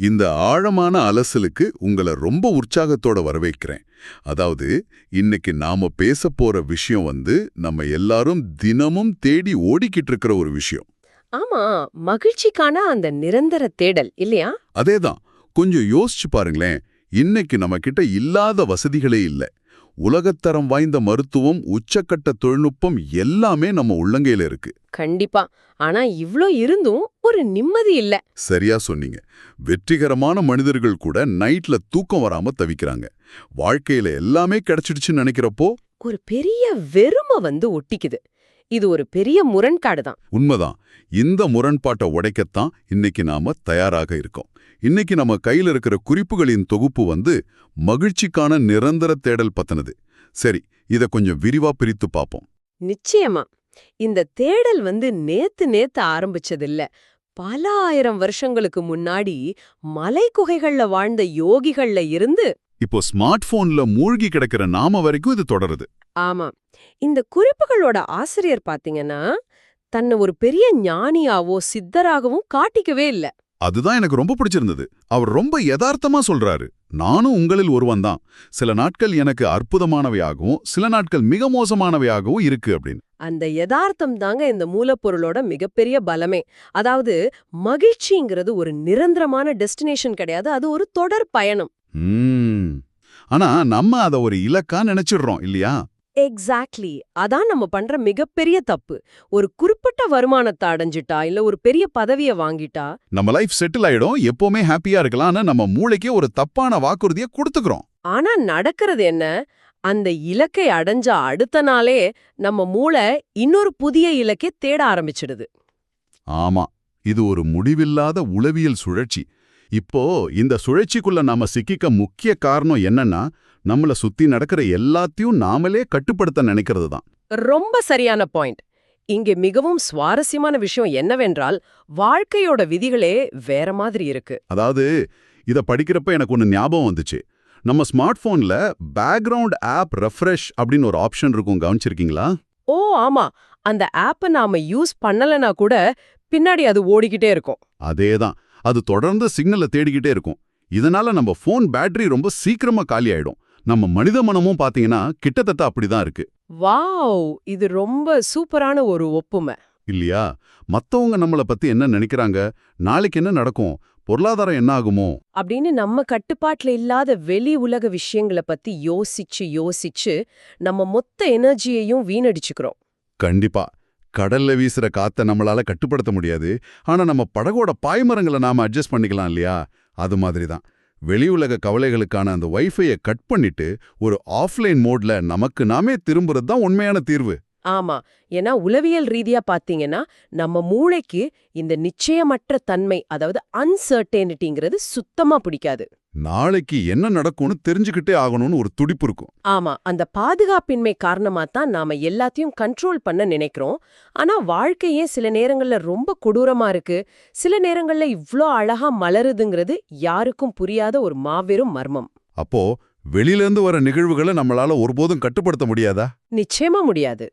இந்த ஆழமான அலசலுக்கு உங்கள ரொம்ப உற்சாகத்தோட வரவேற்கிறேன். அதாவது, இன்னைக்கு நாம பேசப் போற விஷயம் நம்ம எல்லாரும் தினமும் தேடி ஓடிக்கிட்டு இருக்கிற ஒரு விஷயம். ஆமா, மகிழ்ச்சிக்கான அந்த நிரந்தர தேடல் இல்லையா? அதேதான். கொஞ்சம் யோசிச்சு பாருங்களேன். இன்னைக்கு நம்ம கிட்ட இல்லாத வசதிகளே இல்ல. உலகத்தரம் வாய்ந்த மருத்துவம், உச்சக்கட்ட தொழில்நுட்பம் எல்லாமே நம்ம உள்ளங்கையில இருக்கு. கண்டிப்பா. ஆனா இவ்ளோ இருந்தும் ஒரு நிம்மதி இல்ல. சரியா சொன்னீங்க. வெற்றிகரமான மனிதர்கள் கூட நைட்ல தூக்கம் வராம தவிக்கிறாங்க. வாழ்க்கையில எல்லாமே கிடைச்சிடுச்சுன்னு நினைக்கிறப்போ ஒரு பெரிய வெறுமை ஒட்டிக்குது. இது ஒரு பெரிய முரண்பாடு தான். உண்மைதான். இந்த முரண்பாட்டை உடைக்கத்தான் இன்னைக்கு நாம தயாராக இருக்கோம். இன்னைக்கு நம்ம கையில இருக்கிற குறிப்புகளின் தொகுப்பு மகிழ்ச்சிக்கான நிரந்தர தேடல் பத்தினது. சரி, இத கொஞ்சம் விரிவா பிரித்து பார்ப்போம். நிச்சயமா. இந்த தேடல் நேத்து ஆரம்பிச்சதில்ல. பல ஆயிரம் வருஷங்களுக்கு முன்னாடி மலை குகைகள்ல வாழ்ந்த யோகிகள்ல இருந்து இப்போ ஸ்மார்ட் போன்ல மூழ்கி கிடக்கிற நாம வரைக்கும் இது தொடருது. ஆமா. இந்த குறிப்புகளோட ஆசிரியர் பாத்தீங்கன்னா, தன்னை ஒரு பெரிய ஞானியாவோ சித்தராகவும் காட்டிக்கவே இல்ல. அதுதான் எனக்கு ரொம்ப பிடிச்சிருந்தது. அவர் ரொம்ப யதார்த்தமா சொல்றாரு. நானும் உங்களில் ஒருவன் தான். சில நாட்கள் எனக்கு அற்புதமானவையாகவும், சில நாட்கள் மிக மோசமானவையாகவும் இருக்கு அப்படின்னு. அந்த யதார்த்தம் தாங்க இந்த மூலப்பொருளோட மிகப்பெரிய பலமே. அதாவது மகிழ்ச்சிங்கிறது ஒரு நிரந்தரமான டெஸ்டினேஷன் கிடையாது, அது ஒரு தொடர் பயணம். ஆனா நம்ம அத ஒரு இலக்கா நினைச்சிடுறோம் இல்லையா? எக்ஸாக்ட்லி. அதான் நம்ம பண்ற மிகப்பெரிய தப்பு. ஒரு குறிப்பிட்ட வருமானத்தை அடைஞ்சிட்டா, இல்ல ஒரு பெரிய பதவியை வாங்கிட்டா நம்ம லைஃப் செட்டில் ஆயிடும், எப்பவுமே ஹாப்பியா இருக்கலாம்னு நம்ம மூளைக்கே ஒரு தப்பான வாக்குறுதியை கொடுத்துக்கிறோம். ஆனா நடக்கிறது என்ன? அந்த இலக்கை அடைஞ்ச அடுத்த நாளே நம்ம மூளை இன்னொரு புதிய இலக்கை தேட ஆரம்பிச்சிடுது. ஆமா, இது ஒரு முடிவில்லாத உளவியல் சுழற்சி. இப்போ இந்த சுழற்சிக்குள்ள நாம சிக்கிக்க முக்கிய காரணம் என்னன்னா, நம்மள சுத்தி நடக்கிற எல்லாத்தையும் நாமளே கட்டுப்படுத்த நினைக்கிறது தான். ரொம்ப சரியான பாயிண்ட். இங்கே மிகவும் சுவாரஸ்யமான விஷயம் என்னவென்றால், வாழ்க்கையோட விதிகளே வேற மாதிரி இருக்கு. அதாவது, இத படிக்கிறப்ப எனக்கு ஒன்னு ஞாபகம் வந்துச்சு. நம்ம ஸ்மார்ட் போன்ல பேக்ரவுண்ட் ஆப் ரெஃப்ரெஷ் அப்படின்னு ஒரு ஆப்ஷன் இருக்கும், கவனிச்சிருக்கீங்களா? ஓ ஆமா, அந்த ஆப்பை நாம யூஸ் பண்ணலனா கூட பின்னாடி அது ஓடிக்கிட்டே இருக்கும். அதேதான். அது தொடர்ந்து சிக்னலை தேடிக்கிட்டே இருக்கும். இதனால நம்ம போன் பேட்டரி ரொம்ப சீக்கிரமா காலி ஆயிடும். நம்ம மனித மனமும் பாத்தீங்கன்னா கிட்டத்தட்ட அப்படிதான் இருக்கு. வாவ், இது ரொம்ப சூப்பரான ஒரு ஒப்புமை இல்லையா? மத்தவங்க நம்மள பத்தி என்ன நினைக்கிறாங்க, நாளைக்கு என்ன நடக்கும், பொருளாதாரம் என்ன ஆகுமோ அப்படின்னு நம்ம கட்டுப்பாட்டுல இல்லாத வெளி உலக விஷயங்களை பத்தி யோசிச்சு யோசிச்சு நம்ம மொத்த எனர்ஜியையும் வீணடிச்சுக்கிறோம். கண்டிப்பா. கடல்ல வீசுற காத்த நம்மளால கட்டுப்படுத்த முடியாது. ஆனா நம்ம படகோட பாய்மரங்களை நாம அட்ஜஸ்ட் பண்ணிக்கலாம் இல்லையா? அது மாதிரிதான். வெளி உலக கவலைகளுக்கான அந்த வைஃபையை கட் பண்ணிட்டு ஒரு ஆஃப்லைன் மோட்ல நமக்கு நாமே திரும்புறது தான் உண்மையான தீர்வு. ஆமா. ஏன்னா உளவியல் ரீதியா பாத்தீங்கன்னா நம்ம மூளைக்கு இந்த நிச்சயமற்ற தன்மை, அதாவது அன்சர்டனிட்டிங்கிறது சுத்தமா பிடிக்காது. நாளைக்கு என்ன நடக்கும்னு தெரிஞ்சுக்கிட்டே ஆகணும்னு ஒரு துடிப்பு இருக்கும். ஆமா, அந்த பாதுகாப்பின்மை காரணமா தான் நாம எல்லாத்தையும் கண்ட்ரோல் பண்ண நினைக்கிறோம். ஆனா வாழ்க்கையே சில நேரங்கள்ல ரொம்ப கொடூரமா இருக்கு, சில நேரங்கள்ல இவ்ளோ அழகா மலருதுங்கிறது யாருக்கும் புரியாத ஒரு மாபெரும் மர்மம். அப்போ வெளியிலேருந்து வர நிகழ்வுகளை நம்மளால ஒருபோதும் கட்டுப்படுத்த முடியாதா? நிச்சயமா முடியாது.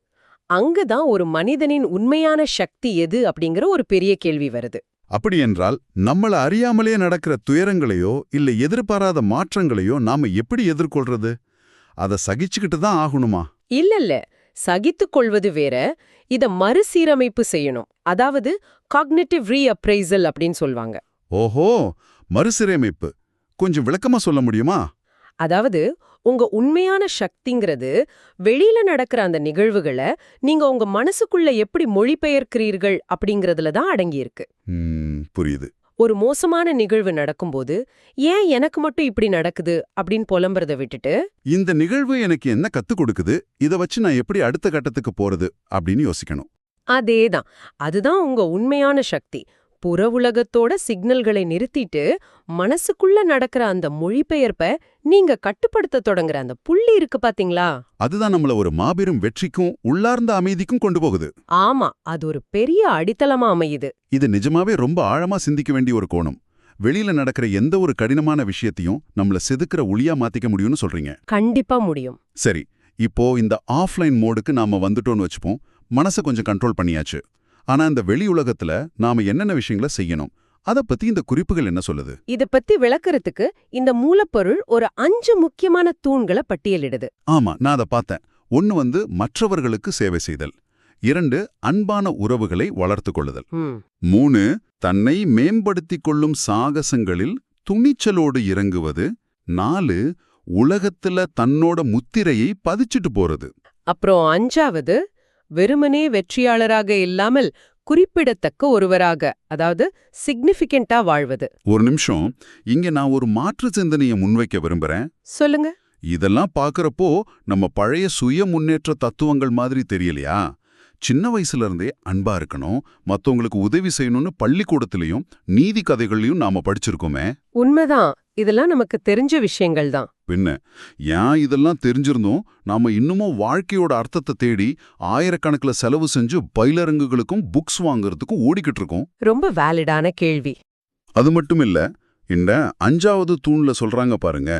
அங்குதான் ஒரு மனிதனின் உண்மையான சக்தி எது அப்படிங்கிற ஒரு பெரிய கேள்வி வருது. அப்படி என்றால் நம்மள அறியாமலே நடக்கிற துயரங்களையோ இல்ல எதிர்பாராத மாற்றங்களையோ நாம எப்படி எதிர்கொள்றது? அதை சகிச்சுக்கிட்டு தான் ஆகணுமா? இல்ல, சகித்துக் கொள்வது வேற, இத மறுசீரமைப்பு செய்யணும். அதாவது காக்னிட்டிவ் ரீஅப்ரைசல் அப்படின்னு சொல்வாங்க. ஓஹோ, மறுசீரமைப்பு கொஞ்சம் விளக்கமா சொல்ல முடியுமா? அதாவது உங்க உண்மையான சக்திங்கிறது வெளியில நடக்கிற அந்த நிகழ்வுகளை நீங்க உங்க மனசுக்குள்ள எப்படி மொழிபெயர்க்கிறீர்கள் அப்படிங்கறதுல தான் அடங்கியிருக்கு. புரியுது. ஒரு மோசமான நிகழ்வு நடக்கும்போது ஏன் எனக்கு மட்டும் இப்படி நடக்குது அப்படின்னு புலம்புறத விட்டுட்டு, இந்த நிகழ்வு எனக்கு என்ன கத்துக் கொடுக்குது, இதை வச்சு நான் எப்படி அடுத்த கட்டத்துக்கு போறது அப்படின்னு யோசிக்கணும். அதேதான். அதுதான் உங்க உண்மையான சக்தி. புற உலகத்தோட சிக்னல்களை நிறுத்திட்டு மனசுக்குள்ள நடக்கிற அந்த மொழிபெயர்ப்ப நீங்க கட்டுப்படுத்த தொடங்குற அந்த புள்ளி இருக்கு பாத்தீங்களா? அதுதான் நம்மள ஒரு மாபெரும் வெற்றிக்கும் உள்ளார்ந்த அமைதிக்கும் கொண்டு போகுது. ஆமா, அது ஒரு பெரிய அடித்தளமா அமையுது. இது நிஜமாவே ரொம்ப ஆழமா சிந்திக்க வேண்டிய ஒரு கோணம். வெளியில நடக்கிற எந்த ஒரு கடினமான விஷயத்தையும் நம்மள செதுக்கிற ஒளியா மாத்திக்க முடியும்னு சொல்றீங்க. கண்டிப்பா முடியும். சரி, இப்போ இந்த ஆஃப்லைன் மோடுக்கு நாம வந்துட்டோம்னு வச்சுப்போம். மனசை கொஞ்சம் கண்ட்ரோல் பண்ணியாச்சு. ஆனா இந்த வெளி உலகத்துல நாம என்னென்ன விஷயங்களை செய்யணும், அத பத்தி இந்த குறிப்புகள் என்ன சொல்லுது? இத பத்தி விளக்கறதுக்கு இந்த மூலப்பொருள் ஒரு 5 முக்கியமான தூண்களை பட்டியலிடுது. ஆமா, நான் அத பார்த்தேன். 1 மற்றவர்களுக்கு சேவை செய்தல். 2 அன்பான உறவுகளை வளர்த்துக் கொள்ளுதல். 3 தன்னை மேம்படுத்திக் கொள்ளும் சாகசங்களில் துணிச்சலோடு இறங்குவது. 4 உலகத்துல தன்னோட முத்திரையை பதிச்சிட்டு போறது. அப்புறம் 5வது வெறுமனே வெற்றியாளராக இல்லாமல் குறிப்பிடத்தக்க ஒருவராக, அதாவது சிக்னிஃபிகண்டா வாழ்வது. ஒரு நிமிஷம், இங்க நான் ஒரு மாற்று சிந்தனையை முன்வைக்க விரும்புறேன். சொல்லுங்க. இதெல்லாம் பார்க்கறப்போ நம்ம பழைய சுய முன்னேற்ற தத்துவங்கள் மாதிரி தெரியலையா? சின்ன வயசுல இருந்தே அன்பா இருக்கணும், மத்தவங்களுக்கு உதவி செய்யணும்னு பள்ளிக்கூடத்திலையும் நீதி கதைகள்லயும் நாம படிச்சிருக்கோமே. உண்மைதான், இதெல்லாம் நமக்கு தெரிஞ்ச விஷயங்கள் தான். பின்ன ஏன் இதெல்லாம் தெரிஞ்சிருந்தோம் நாம இன்னமும் வாழ்க்கையோட அர்த்தத்தை தேடி ஆயிரக்கணக்கில் செலவு செஞ்சு பயிலரங்குகளுக்கும் புக்ஸ் வாங்குறதுக்கும் ஓடிக்கிட்டு இருக்கோம்? ரொம்ப வேலிடான கேள்வி. அது மட்டும் இல்ல, இந்த 5வது தூண்ல சொல்றாங்க பாருங்க,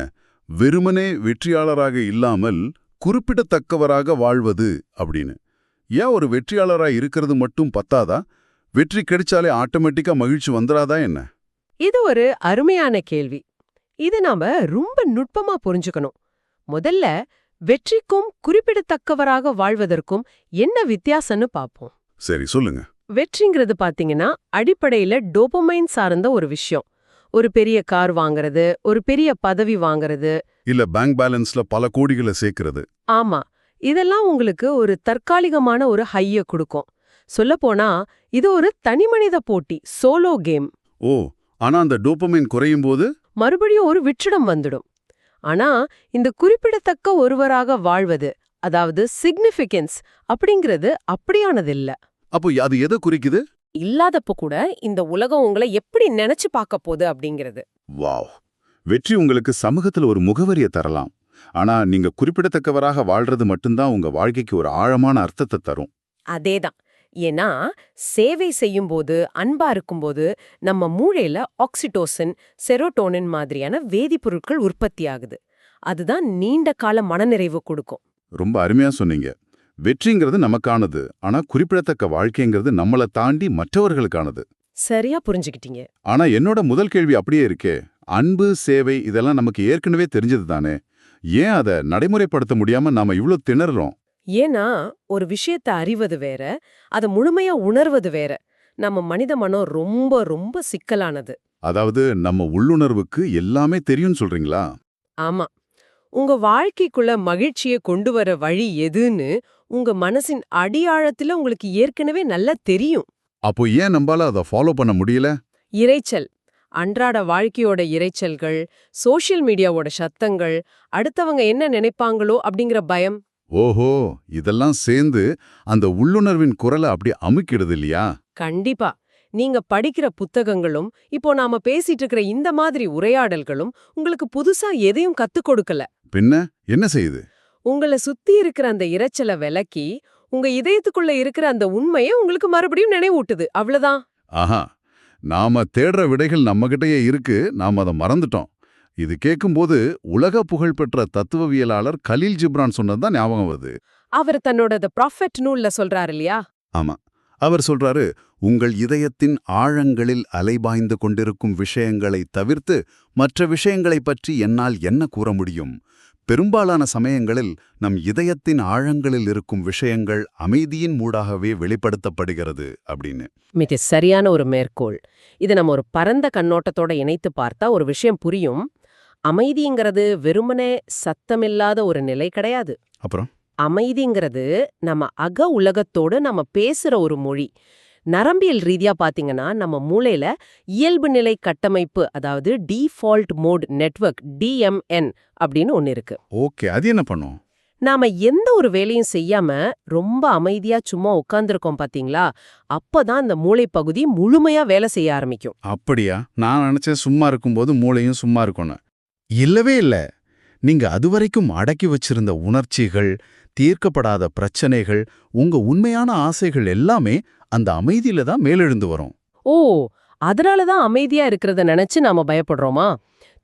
வெறுமனே வெற்றியாளராக இல்லாமல் குறிப்பிடத்தக்கவராக வாழ்வது அப்படின்னு. ஏன் ஒரு வெற்றியாளரா இருக்கிறது மட்டும் பத்தாதா? வெற்றி கிடைச்சாலே ஆட்டோமேட்டிக்கா மகிழ்ச்சி வந்துடாதா என்ன? இது ஒரு அருமையான கேள்வி. இது நாம ரொம்ப நுட்பமா புரிஞ்சுக்கணும். முதல்ல வெற்றிக்கும் குறிப்பிடத்தக்கவராக வாழ்வதற்கும் என்ன வித்தியாசம்னு பாப்போம். சரி, சொல்லுங்க. வெற்றிங்கிறது பாத்தீங்கன்னா அடிப்படையில டோபமைன் சார்ந்த ஒரு விஷயம். ஒரு பெரிய கார் வாங்குறது, ஒரு பெரிய பதவி வாங்குறது, இல்ல பேங்க் பேலன்ஸ்ல பல கோடிகளை சேர்க்கிறது. ஆமா, இதெல்லாம் உங்களுக்கு ஒரு தற்காலிகமான ஒரு ஹைய கொடுக்கும். சொல்லப்போனா இது ஒரு தனிமனித போட்டி, சோலோ கேம். ஓ, ஆனா அந்த டோபமைன் குறையும் போது மறுபடியும் ஒரு விற்றிடம் வந்துடும். ஆனா இந்த குறிப்பிடத்தக்க ஒருவராக வாழ்வது, அதாவது சிக்னிஃபிகன்ஸ் அப்படிங்கிறது அப்படியானதில்ல. அப்போ அது எதை குறிக்குது? இல்லாதப்ப கூட இந்த உலகம் உங்களை எப்படி நினைச்சு பார்க்க போகுது அப்படிங்கிறது. வாவ்! வெற்றி உங்களுக்கு சமூகத்துல ஒரு முகவரியை தரலாம், ஆனா நீங்க குறிப்பிடத்தக்கவராக வாழ்றது மட்டும்தான் உங்க வாழ்க்கைக்கு ஒரு ஆழமான அர்த்தத்தை தரும். அதேதான். ஏன்னா சேவை செய்யும்போது, அன்பா இருக்கும்போது நம்ம மூளையில ஆக்சிடோசின், செரோட்டோனின் மாதிரியான வேதிப்பொருட்கள் உற்பத்தி ஆகுது. அதுதான் நீண்ட கால மனநிறைவு கொடுக்கும். ரொம்ப அருமையா சொன்னீங்க. வெற்றிங்கிறது நமக்கானது, ஆனா குறிப்பிடத்தக்க வாழ்க்கைங்கிறது நம்மளை தாண்டி மற்றவர்களுக்கானது. சரியா புரிஞ்சுக்கிட்டீங்க. ஆனா என்னோட முதல் கேள்வி அப்படியே இருக்கே, அன்பு, சேவை இதெல்லாம் நமக்கு ஏற்கனவே தெரிஞ்சது தானே? ஏன் அதை நடைமுறைப்படுத்த முடியாம நாம இவ்ளோ திணறோம்? ஏன்னா ஒரு விஷயத்தை அறிவது வேற, அதை முழுமையா உணர்வது வேற. நம்ம மனித மனம் ரொம்ப ரொம்ப சிக்கலானது. அதாவது நம்ம உள்ளுணர்வுக்கு எல்லாமே தெரியும்னு சொல்றீங்களா? ஆமா, உங்க வாழ்க்கைக்குள்ள மகிழ்ச்சியை கொண்டு வர வழி எதுன்னு உங்க மனசின் அடியாழத்துல உங்களுக்கு ஏற்கனவே நல்லா தெரியும். அப்போ ஏன் நம்பால அதை ஃபாலோ பண்ண முடியல? இரைச்சல், அன்றாட வாழ்க்கையோட இரைச்சல்கள், சோஷியல் மீடியாவோட சத்தங்கள், அடுத்தவங்க என்ன நினைப்பாங்களோ அப்படிங்கிற பயம். ஓஹோ, இதெல்லாம் சேர்ந்து அந்த உள்ளுணர்வின் குரலை அப்படி அமுக்கிடுது இல்லையா? கண்டிப்பா. நீங்க படிக்கிற புத்தகங்களும் இப்போ நாம பேசிட்டு இருக்கிற இந்த மாதிரி உரையாடல்களும் உங்களுக்கு புதுசா எதையும் கத்துக் கொடுக்கல. பின்ன என்ன செய்யுது? உங்களை சுத்தி இருக்கிற அந்த இரைச்சலை விலக்கி உங்க இதயத்துக்குள்ள இருக்கிற அந்த உண்மையை உங்களுக்கு மறுபடியும் நினைவூட்டுது. அவ்வளவுதான். ஆஹா, நாம தேடுற விடைகள் நம்மகிட்டயே இருக்கு, நாம அதை மறந்துட்டோம். இது கேட்கும்போது உலக புகழ்பெற்ற தத்துவவியலாளர் கலீல் ஜிப்ரான் சொன்னதுதான் ஞாபகம் வருது. அவர் தன்னோட தி ப்ராஃபெட் நூல்ல சொல்றாரு இல்லையா? ஆமா, அவர் சொல்றாரு, உங்கள் இதயத்தின் ஆழங்களில் அலைபாய்ந்து கொண்டிருக்கும் விஷயங்களை தவிர்த்து மற்ற விஷயங்களைப் பற்றி என்னால் என்ன கூற முடியும்? பெரும்பாலான சமயங்களில் நம் இதயத்தின் ஆழங்களில் இருக்கும் விஷயங்கள் அமைதியின் மூடாகவே வெளிப்படுத்தப்படுகிறது அப்படின்னு. மிக சரியான ஒரு மேற்கோள். இதை நம்ம ஒரு பரந்த கண்ணோட்டத்தோட இணைத்து பார்த்தா ஒரு விஷயம் புரியும். அமைதிங்கிறது வெறுமனே சத்தமில்லாத ஒரு நிலை கிடையாது. அப்புறம் அமைதிங்கிறது நம்ம அக உலகத்தோடு நம்ம பேசுற ஒரு மொழி. நரம்பியல் ரீதியா பாத்தீங்கன்னா நம்ம மூளையில இயல்பு நிலை கட்டமைப்பு, அதாவது டிஃபால்ட் மோட் நெட்வொர்க், DMN அப்படின்னு ஒன்னு இருக்கு. ஓகே, அது என்ன பண்ணும்? நாம எந்த ஒரு வேலையும் செய்யாம ரொம்ப அமைதியா சும்மா உட்கார்ந்துருக்கோம் பாத்தீங்களா, அப்பதான் அந்த மூளை பகுதி முழுமையா வேலை செய்ய ஆரம்பிக்கும். அப்படியா? நான் நினைச்சேன் சும்மா இருக்கும்போது மூளையும் சும்மா இருக்கணும். இல்லவே இல்ல. நீங்க அதுவரைக்கும் அடக்கி வச்சிருந்த உணர்ச்சிகள், தீர்க்கப்படாத பிரச்சனைகள், உங்க உண்மையான ஆசைகள் எல்லாமே அந்த அமைதியில தான் மேலெழுந்து வரும். ஓ, அதனாலதான் அமைதியா இருக்கிறத நினைச்சு நாம பயப்படுறோமா?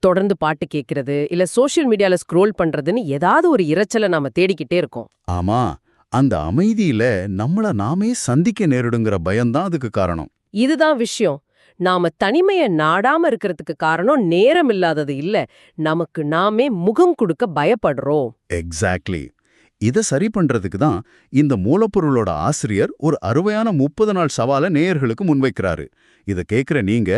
தொடர்ந்து பாட்டு கேட்கறது இல்ல சோஷியல் மீடியால ஸ்க்ரோல் பண்றதுன்னு ஏதாவது ஒரு இரைச்சலை நாம தேடிக்கிட்டே இருக்கோம். ஆமா, அந்த அமைதியில நம்மள நாமே சந்திக்க நேரிடுங்கிற பயம்தான் அதுக்கு காரணம். இதுதான் விஷயம். நாம தனிமைய நாடாம இருக்கிறதுக்கு காரணம் நேரம் இல்லாதது இல்ல, நமக்கு நாமே முகம் கொடுக்க பயப்படுறோம். எக்ஸாக்ட்லி. இதை சரி பண்றதுக்கு தான் இந்த மூலப்பொருளோட ஆசிரியர் ஒரு அருமையான 30 நாள் சவாலை நேயர்களுக்கு முன்வைக்கிறாரு. இதை கேட்குற நீங்க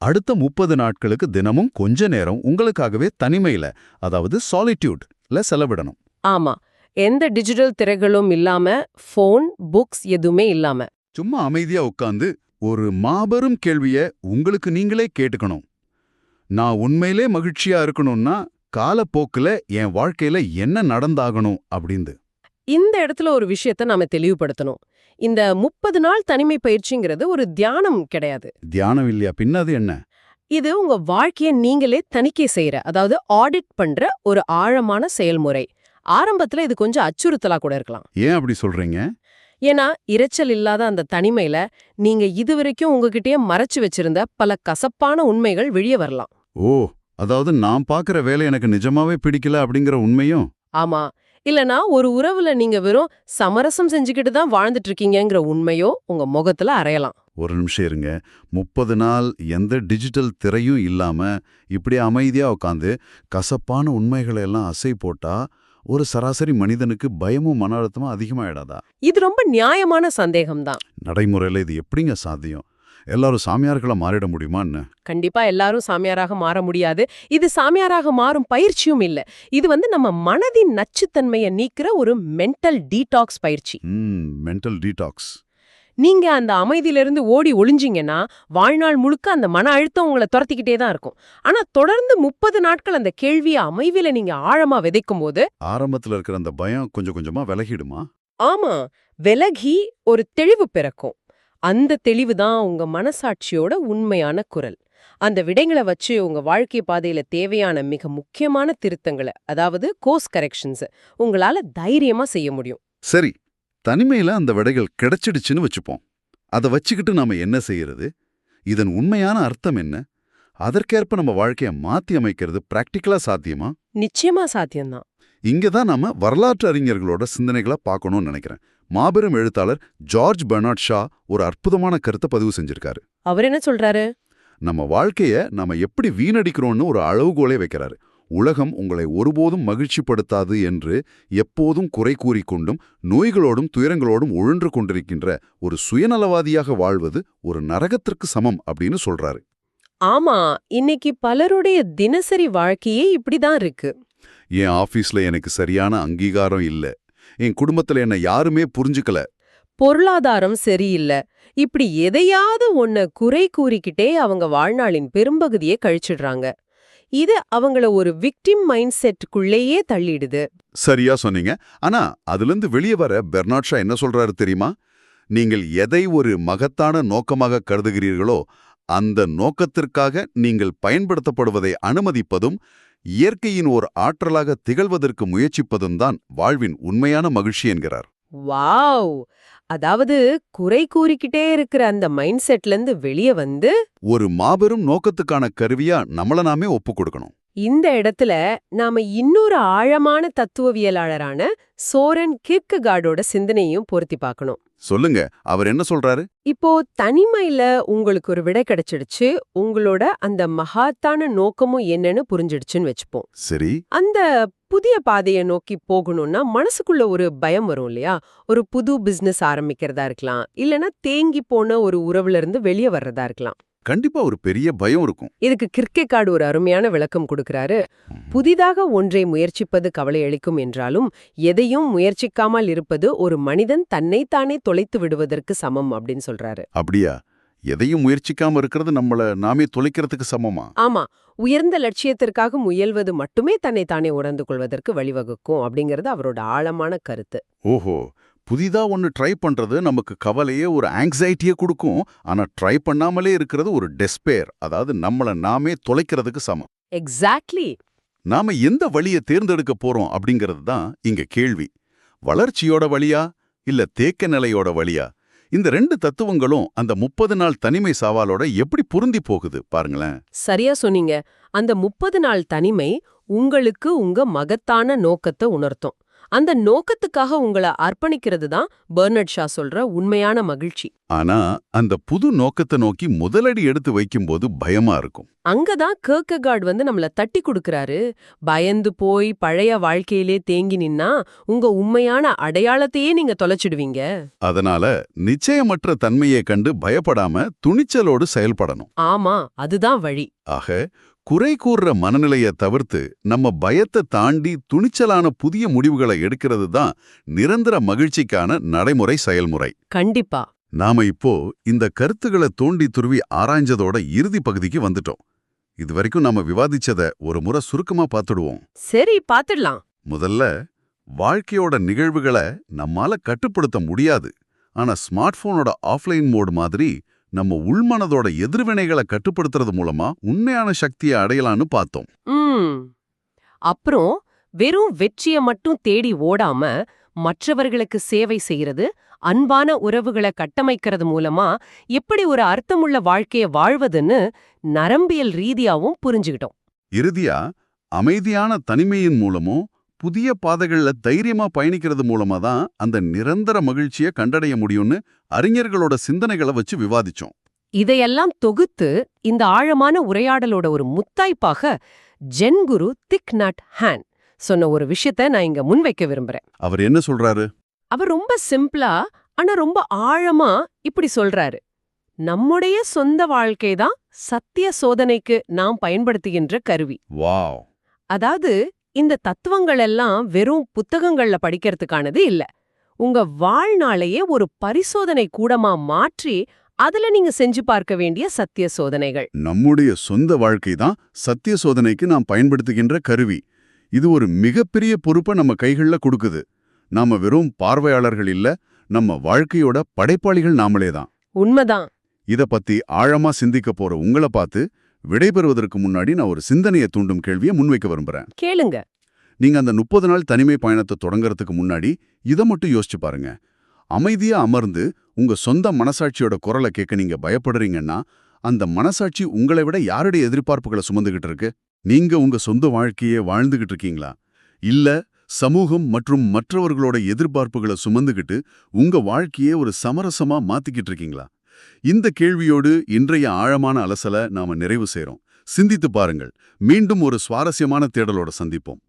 அடுத்த 30 நாட்களுக்கு தினமும் கொஞ்ச நேரம் உங்களுக்காகவே தனிமையில, அதாவது சாலிட்யூட்ல செலவிடணும். ஆமா, எந்த டிஜிட்டல் திரைகளும் இல்லாம, ஃபோன், புக்ஸ் எதுவுமே இல்லாம. சும்மா அமைதியா உட்காந்து ஒரு மாபெரும் கேள்விய உங்களுக்கு நீங்களே கேட்டுக்கணும். நான் உண்மையிலே மகிழ்ச்சியா இருக்கணும்னா காலப்போக்குல என் வாழ்க்கையில என்ன நடந்தாகணும் அப்படின்னு. இந்த இடத்துல ஒரு விஷயத்த நாம தெளிவுபடுத்தணும். இந்த 30 நாள் தனிமை பயிற்சிங்கிறது ஒரு தியானம் கிடையாது. தியானம் இல்லையா, பின்னது என்ன? இது உங்க வாழ்க்கைய நீங்களே தணிக்கை செய்யற, அதாவது ஆடிட் பண்ற ஒரு ஆழமான செயல்முறை. ஆரம்பத்துல இது கொஞ்சம் அச்சுறுத்தலா கூட இருக்கலாம். ஏன் அப்படி சொல்றீங்க? ஏன்னா இரைச்சல் இல்லாத அந்த தனிமையில நீங்க இதுவரைக்கும் உங்ககிட்டயே மறைச்சு வச்சிருந்த பல கசப்பான உண்மைகள் வெளியே வரலாம். ஓ, அதாவது நான் பாக்குற வேலை எனக்கு நிஜமாவே பிடிக்கல அப்படிங்கிற உண்மையும். ஆமா, இல்லனா ஒரு உறவுல நீங்க வெறும் சமரசம் செஞ்சுக்கிட்டு தான் வாழ்ந்துட்டு இருக்கீங்கங்கிற உண்மையோ உங்க முகத்துல அறையலாம். ஒரு நிமிஷம் இருங்க. 30 நாள் எந்த டிஜிட்டல் திரையும் இல்லாம இப்படி அமைதியா உட்காந்து கசப்பான உண்மைகளை எல்லாம் அசை போட்டா ஒரு சராசரி மனிதனுக்கு பயமும் மன அழுத்தமும் அதிகமாயிடாதா? இது ரொம்ப நியாயமான சந்தேகம்தான். நடைமுறையில இது எப்படிங்க சாத்தியம்? எல்லாரும் சாமியார்களா மாறிட முடியுமான்னு? கண்டிப்பா எல்லாரும் சாமியாராக மாற முடியாது. இது சாமியாராக மாறும் பயிற்சியும் இல்ல. இது நம்ம மனதின் நச்சுத்தன்மையை நீக்கிற ஒரு மென்டல் டீடாக்ஸ் பயிற்சி. Mental detox. நீங்க அந்த அமைதியிலிருந்து ஓடி ஒளிஞ்சிங்கன்னா வாழ்நாள் முழுக்க அந்த மன அழுத்தம் உங்களை துரத்திக்கிட்டே தான் இருக்கும். ஆனா தொடர்ந்து 30 நாட்கள் அந்த கேள்வியை அமைதியில நீங்க ஆழமா விதைக்கும் போது ஆரம்பத்துல இருக்கிற அந்த பயம் கொஞ்சம் கொஞ்சமா விலகிடுமா? ஆமா, விலகி ஒரு தெளிவு பிறக்கும். அந்த தெளிவு தான் உங்க மனசாட்சியோட உண்மையான குரல். அந்த விடைகளை வச்சு உங்க வாழ்க்கை பாதையில தேவையான மிக முக்கியமான திருத்தங்களை, அதாவது கோர்ஸ் கரெக்ஷன்ஸ், உங்களால தைரியமா செய்ய முடியும். சரி, தனிமையில அந்த விடைகள் கிடைச்சிடுச்சுன்னு வச்சுப்போம். அதை வச்சுக்கிட்டு நாம என்ன செய்யறது? இதன் உண்மையான அர்த்தம் என்ன? அதற்கேற்ப நம்ம வாழ்க்கையை மாத்தி அமைக்கிறது பிராக்டிக்கலா சாத்தியமா? நிச்சயமா சாத்தியம்தான். இங்கதான் நாம வரலாற்று அறிஞர்களோட சிந்தனைகளை பார்க்கணும்னு நினைக்கிறேன். மாபெரும் எழுத்தாளர் ஜார்ஜ் பெர்னார்ட் ஷா ஒரு அற்புதமான கருத்தை பதிவு செஞ்சிருக்காரு. அவர் என்ன சொல்றாரு? நம்ம வாழ்க்கைய நாம எப்படி வீணடிக்கிறோம்னு ஒரு அளவுகோலே வைக்கிறாரு. உலகம் உங்களை ஒருபோதும் மகிழ்ச்சிப்படுத்தாது என்று எப்போதும் குறை கூறிக்கொண்டும் நோய்களோடும் துயரங்களோடும் உழன்று கொண்டிருக்கின்ற ஒரு சுயநலவாதியாக வாழ்வது ஒரு நரகத்திற்கு சமம் அப்படின்னு சொல்றாரு. ஆமா, இன்னைக்கு பலருடைய தினசரி வாழ்க்கையே இப்படிதான் இருக்கு. என் ஆபீஸ்ல எனக்கு சரியான அங்கீகாரம் இல்ல, என் குடும்பத்துல என்ன யாருமே புரிஞ்சுக்கல, பொருளாதாரம் சரியில்லை, இப்படி எதையாவது ஒன்ன குறை கூறிக்கிட்டே அவங்க வாழ்நாளின் பெரும்பகுதியை கழிச்சிடுறாங்க. இது அவங்கள ஒரு விக்டிம் மைண்ட் செட்டுக்குள்ளேயே தள்ளிடுது. சரியா சொன்னீங்க. ஆனா அதிலிருந்து வெளியே வர பெர்னார்ட் ஷா என்ன சொல்றாரு தெரியுமா? நீங்கள் எதை ஒரு மகத்தான நோக்கமாக கருதுகிறீர்களோ அந்த நோக்கத்திற்காக நீங்கள் பயன்படுத்தப்படுவதை அனுமதிப்பதும் இயற்கையின் ஒரு ஆற்றலாக திகழ்வதற்கு முயற்சிப்பதும் தான் வாழ்வின் உண்மையான மகிழ்ச்சி என்கிறார். வாவ்! அதாவது குறை கூறிக்கிட்டே இருக்கிற அந்த மைண்ட் செட்ல இருந்து வெளியே வந்து ஒரு மாபெரும் நோக்கத்துக்கான கருவியா நம்மள நாமே ஒப்பு கொடுக்கணும். இந்த இடத்துல நாம இன்னொரு ஆழமான தத்துவவியலாளரான சோரன் கிர்கெகார்டோட சிந்தனையும் பொருத்தி பார்க்கணும். சொல்லுங்க, அவர் என்ன சொல்றாரு? இப்போ தனிமையில உங்களுக்கு ஒரு விடை கிடைச்சிடுச்சு, உங்களோட அந்த மகாத்தான நோக்கமும் என்னன்னு புரிஞ்சிடுச்சுன்னு வச்சுப்போம். சரி, அந்த புதிய பாதையை நோக்கி போகணும்னா மனசுக்குள்ள ஒரு பயம் வரும் இல்லையா? ஒரு புது பிசினஸ் ஆரம்பிக்கிறதா இருக்கலாம், இல்லனா தேங்கி போன ஒரு உறவுல இருந்து வெளியே வர்றதா இருக்கலாம். கண்டிப்பா ஒரு பெரிய பயம் இருக்கும். இதுக்கு கிர்கெகார்டு ஒரு அருமையான விளக்கம் கொடுக்கறாரு. புதிதாக ஒன்றை முயற்சிப்பது கவலை அளிக்கும் என்றாலும் எதையும் முயற்சிக்காமல் இருப்பது ஒரு மனிதன் தன்னைத்தானே தொலைத்து விடுவதற்கு சமம் அப்படின்னு சொல்றாரு. அப்படியா? எதையும் முயற்சிக்காம இருக்கிறது நம்மள நாமே தொலைக்கிறதுக்கு சமமா? ஆமா, உயர்ந்த லட்சியத்திற்காக முயல்வது மட்டுமே தன்னைத்தானே உணர்ந்து கொள்வதற்கு வழிவகுக்கும் அப்படிங்கிறது அவரோட ஆழமான கருத்து. ஓஹோ, புதிதா ஒன்னு ட்ரை பண்றது நமக்கு கவலையே, ஒரு ஆங்ஸைட்டியே கொடுக்கும். ஆனா ட்ரை பண்ணாமலே இருக்கிறது ஒரு டெஸ்பேர், அதாவது நம்மள நாமே தொலைக்கிறதுக்கு சமம். எக்ஸாக்ட்லி. நாம எந்த வழியை தேர்ந்தெடுக்க போறோம் அப்படிங்கிறது தான் இங்க கேள்வி. வளர்ச்சியோட வழியா இல்ல தேக்க நிலையோட வழியா? இந்த ரெண்டு தத்துவங்களும் அந்த 30 நாள் தனிமை சவாலோட எப்படி பொருந்தி போகுது பாருங்களேன். சரியா சொன்னீங்க. அந்த 30 நாள் தனிமை உங்களுக்கு உங்க மகத்தான நோக்கத்தை உணர்த்தும். அந்த நோக்கத்துக்காக உங்களை அர்ப்பணிக்கிறது தான் பெர்னர்ட் ஷா சொல்ற உண்மையான மகிழ்ச்சி. ஆனா அந்த புது நோக்கத்தை நோக்கி முதலடி எடுத்து வைக்கும்போது பயமா இருக்கும். அங்கதான் கெர்கெகார்ட் நம்மள தட்டி கொடுக்கறாரு. பயந்து போய் பழைய வாழ்க்கையிலே தேங்கி நின்னா உங்க உண்மையான அடையாளத்தையே நீங்க தொலைச்சிடுவீங்க. அதனால நிச்சயமற்ற தன்மையை கண்டு பயப்படாம துணிச்சலோடு செயல்படணும். ஆமா, அதுதான் வழி. ஆக குறை கூறுற மனநிலையை தவிர்த்து நம்ம பயத்தை தாண்டி துணிச்சலான புதிய முடிவுகளை எடுக்கிறது தான் நிரந்தர மகிழ்ச்சிக்கான நடைமுறை செயல்முறை. கண்டிப்பா. நாம இப்போ இந்த கருத்துக்களை தோண்டி துருவி ஆராய்ஞ்சதோட இறுதி பகுதிக்கு வந்துட்டோம். இதுவரைக்கும் நாம விவாதிச்சத ஒரு முறை சுருக்கமா பார்த்துடுவோம். சரி, பாத்துடலாம். முதல்ல, வாழ்க்கையோட நிகழ்வுகளை நம்மால கட்டுப்படுத்த முடியாது. ஆனா ஸ்மார்ட் போனோட ஆஃப்லைன் மோட் மாதிரி நம்ம உள்மனதோட எதிர்வினைகளை கட்டுப்படுத்துறது மூலமா உண்மையான சக்தியை அடையலான்னு பார்த்தோம். அப்புறம் வெறும் வெற்றிய மட்டும் தேடி ஓடாம மற்றவர்களுக்கு சேவை செய்யறது, அன்பான உறவுகளை கட்டமைக்கிறது மூலமா எப்படி ஒரு அர்த்தமுள்ள வாழ்க்கைய வாழ்வதுன்னு நரம்பியல் ரீதியாவும் புரிஞ்சுக்கிட்டோம். இறுதியா, அமைதியான தனிமையின் மூலமும் புதிய பாதைகள்ல தைரியமா பயணிக்கிறது மூலமா தான் அந்த நிரந்தர மகிழ்ச்சியை கண்டடைய முடியும்னு அறிஞர்களோட சிந்தனைகளை வச்சு விவாதிச்சோம். இதையெல்லாம் தொகுத்து இந்த ஆழமான உரையாடலோட ஒரு முத்தாய்ப்பாக ஜென் குரு திக் நட் ஹேன் சொன்ன ஒரு விஷயத்த நான் இங்க முன்வைக்க விரும்புறேன். அவர் என்ன சொல்றாரு? அவர் ரொம்ப சிம்பிளா ஆனா ரொம்ப ஆழமா இப்படி சொல்றாரு. நம்முடைய சொந்த வாழ்க்கை தான் சத்திய சோதனைக்கு நாம் பயன்படுத்துகின்ற கருவி. வாவ்! அதாவது இந்த தத்துவங்கள் எல்லாம் வெறும் புத்தகங்கள்ல படிக்கிறதுக்கானது இல்ல. உங்க வாழ்நாளையே ஒரு பரிசோதனை கூடமா மாற்றி அதுல நீங்க செஞ்சு பார்க்க வேண்டிய சத்திய சோதனைகள். நம்முடைய சொந்த வாழ்க்கை தான் சத்திய சோதனைக்கு நாம் பயன்படுத்துகின்ற கருவி. இது ஒரு மிகப்பெரிய பொறுப்பை நம்ம கைகள்ல கொடுக்குது. நாம வெறும் பார்வையாளர்கள் இல்ல, நம்ம வாழ்க்கையோட படைப்பாளிகள் நாமளே தான். உண்மைதான். இத பத்தி ஆழமா சிந்திக்க போற உங்களை பார்த்து விடைபெறுவதற்கு முன்னாடி நான் ஒரு சிந்தனையை தூண்டும் கேள்வியை முன்வைக்க விரும்புறேன். கேளுங்க. நீங்க அந்த 30 நாள் தனிமை பயணத்தை தொடங்கறதுக்கு முன்னாடி இதை மட்டும் யோசிச்சு பாருங்க. அமைதியா அமர்ந்து உங்க சொந்த மனசாட்சியோட குரலை கேட்க நீங்க பயப்படுறீங்கன்னா, அந்த மனசாட்சி உங்களை விட யாருடைய எதிர்பார்ப்புகளை சுமந்துகிட்டு இருக்கு? நீங்க உங்க சொந்த வாழ்க்கையே வாழ்ந்துகிட்டு இருக்கீங்களா? இல்ல சமூகம் மற்றும் மற்றவர்களோட எதிர்பார்ப்புகளை சுமந்துகிட்டு உங்க வாழ்க்கையே ஒரு சமரசமா மாத்திக்கிட்டு இருக்கீங்களா? இந்த கேள்வியோடு இன்றைய ஆழமான அலசலை நாம நிறைவு செய்றோம். சிந்தித்து பாருங்கள். மீண்டும் ஒரு சுவாரஸ்யமான தேடலோட சந்திப்போம்.